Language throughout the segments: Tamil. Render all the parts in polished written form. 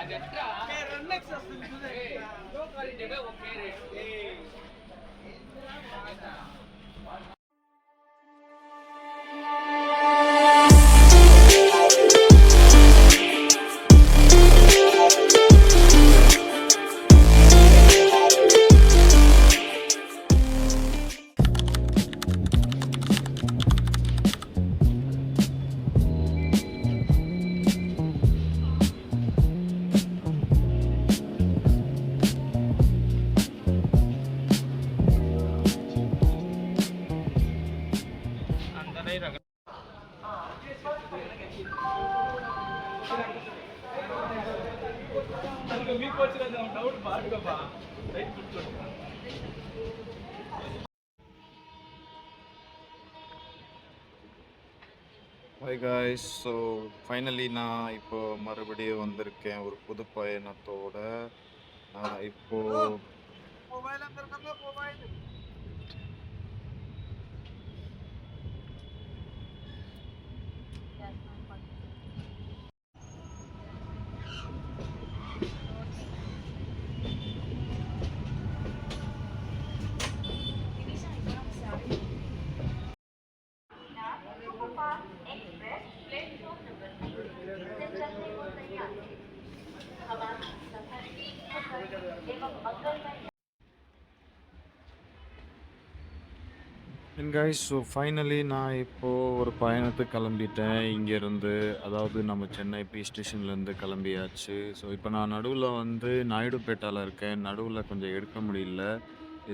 Hi guys, so finally நான் இப்போ மறுபடியும் வந்திருக்கேன் ஒரு புது பயணத்தோட. இப்போ guys, ஸோ ஃபைனலி நான் இப்போது ஒரு பயணத்துக்கு கிளம்பிட்டேன் இங்கேருந்து. அதாவது நம்ம சென்னை பி ஸ்டேஷன்லேருந்து கிளம்பியாச்சு. ஸோ இப்போ நான் நடுவில் வந்து நாயுடுபேட்டாவில் இருக்கேன். நடுவில் கொஞ்சம் எடுக்க முடியல.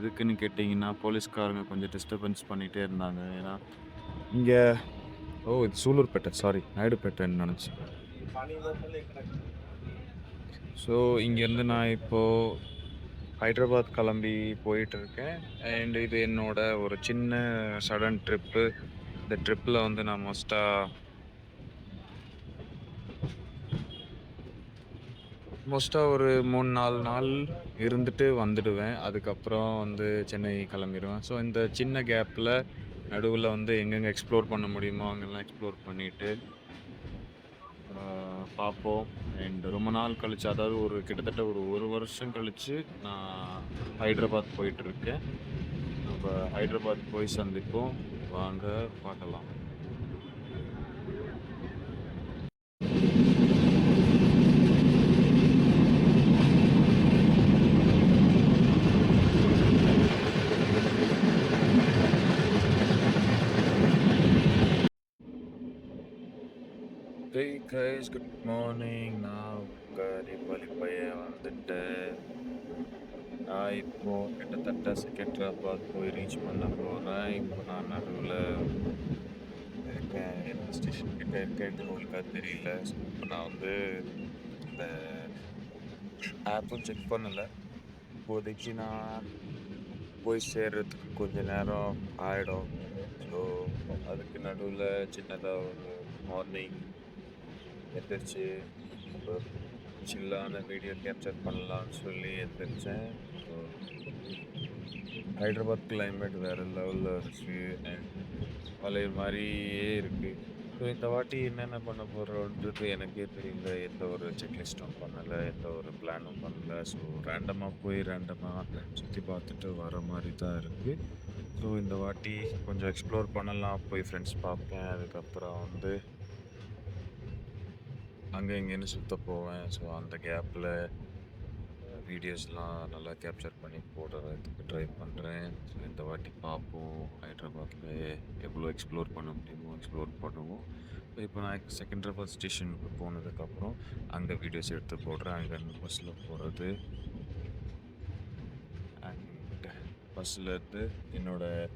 எதுக்குன்னு கேட்டிங்கன்னா போலீஸ்காரங்க கொஞ்சம் டிஸ்டர்பன்ஸ் பண்ணிகிட்டே இருந்தாங்க. ஏன்னா இங்கே இது சூலூர்பேட்டை, சாரி நாயுடுபேட்டைன்னு நினச்சேன். ஸோ இங்கேருந்து நான் இப்போது ஹைதராபாத் கிளம்பி போயிட்டுருக்கேன். அண்ட் இது என்னோட ஒரு சின்ன சடன் ட்ரிப்பு. இந்த ட்ரிப்பில் வந்து நான் மோஸ்ட்டாக ஒரு 3-4 நாள் இருந்துட்டு வந்துடுவேன். அதுக்கப்புறம் வந்து சென்னை கிளம்பிடுவேன். ஸோ இந்த சின்ன கேப்பில் நடுவில் வந்து எங்கெங்கே எக்ஸ்ப்ளோர் பண்ண முடியுமோ அங்கெல்லாம் எக்ஸ்ப்ளோர் பண்ணிவிட்டு பார்ப்போம். அண்ட் ரொம்ப நாள் கழிச்சு, அதாவது ஒரு கிட்டத்தட்ட ஒரு வருஷம் கழித்து நான் ஹைதராபாத் போயிட்டுருக்கேன். நம்ம ஹைதராபாத் போய் சந்திப்போம், வாங்க பார்க்கலாம். Hey guys, good morning. நான் கரிபலி பையன் வந்துட்டேன். நான் இப்போது கிட்டத்தட்ட செகண்டராபாத் போய் ரீச் பண்ண போகிறேன். இப்போ நான் நடுவில் இருக்கேன். எந்த ஸ்டேஷன் கிட்டே இருக்கேன்னு உங்களுக்கு தெரியல. ஸோ இப்போ நான் வந்து இந்த ஆப்பும் செக் பண்ணலை. இப்போதைக்கு நான் போய் சேர்றதுக்கு கொஞ்சம் நேரம் ஆகிடும். ஸோ அதுக்கு நடுவில் சின்னதாக ஒரு மார்னிங் எந்திரிச்சு ஒரு சில்லான வீடியோ கேப்சர் பண்ணலான்னு சொல்லி எந்திரிச்சேன். ஸோ ஹைதராபாத் கிளைமேட் வேறு லெவலில் இருக்குது அண்ட் பழைய மாதிரியே இருக்குது. ஸோ இந்த வாட்டி என்னென்ன பண்ண போகிறோன்றது எனக்கே தெரியல. எந்த ஒரு செக்லிஸ்ட்டும் பண்ணலை, எந்த ஒரு பிளானும் பண்ணலை. ஸோ ரேண்டமாக சுற்றி பார்த்துட்டு வர மாதிரி தான் இருக்குது. ஸோ இந்த வாட்டி கொஞ்சம் எக்ஸ்ப்ளோர் பண்ணலாம், போய் ஃப்ரெண்ட்ஸ் பார்ப்பேன். அதுக்கப்புறம் வந்து அங்கே இங்கேன்னு சுற்ற போவேன். ஸோ அந்த கேப்பில் வீடியோஸ்லாம் நல்லா கேப்சர் பண்ணி போடுறதுக்கு ட்ரை பண்ணுறேன். ஸோ இந்த வாட்டி பார்ப்போம், ஹைதராபாத்தில் எவ்வளோ எக்ஸ்ப்ளோர் பண்ண முடியுமோ எக்ஸ்ப்ளோர் பண்ணுவோம். ஸோ இப்போ நான் செகண்டராபாத் ஸ்டேஷனுக்கு போனதுக்கப்புறம் அங்கே வீடியோஸ் எடுத்து போடுறேன். அங்கேருந்து பஸ்ஸில் போகிறது அண்ட் பஸ்ஸில் என்னோடய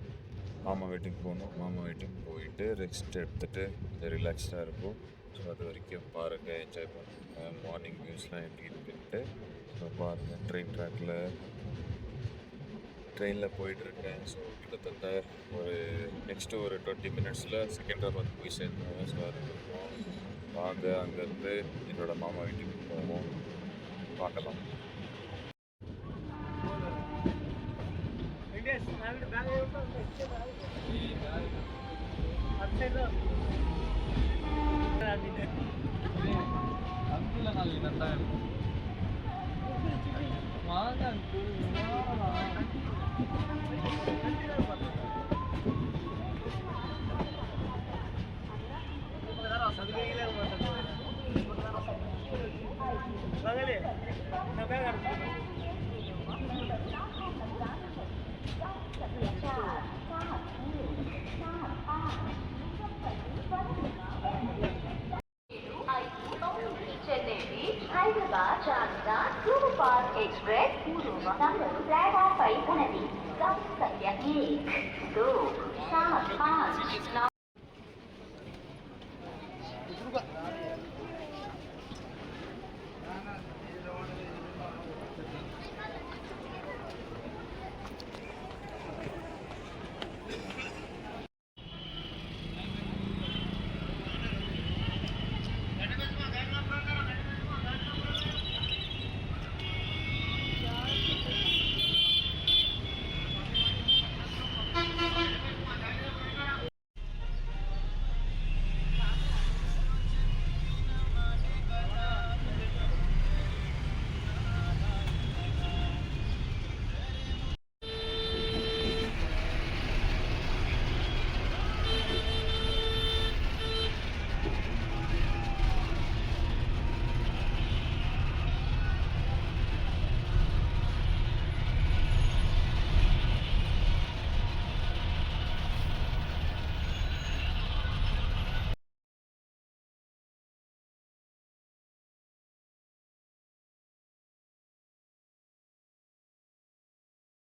மாமா வீட்டுக்கு போகணும். மாமா வீட்டுக்கு போயிட்டு ரெஸ்ட் எடுத்துகிட்டு கொஞ்சம் ரிலாக்ஸ்டாக இருக்கும். ஸோ அது வரைக்கும் பாருங்கள், என்ஜாய் பண்ணுங்கள். மார்னிங் வியூஸ்லாம் எப்படி இருக்குன்ட்டு ஸோ பாருங்கள். ட்ரெயினில் போயிட்டுருக்கேன். ஸோ கிட்டத்தட்ட ஒரு நெக்ஸ்ட்டு ஒரு 20 மினிட்ஸில் செகண்டராபாத் போய் சேர்ந்துருவேன். ஸோ அதுக்கப்புறம் வாங்க அங்கேருந்து என்னோடய மாமா வீட்டுக்கு போவோம், பார்க்கலாம். Hyderabad, Chandra, Superfast Express, Purva, Nangalu, platform 5 Unadi, Gauss Sankhya 1, 2, 4, 5, 9,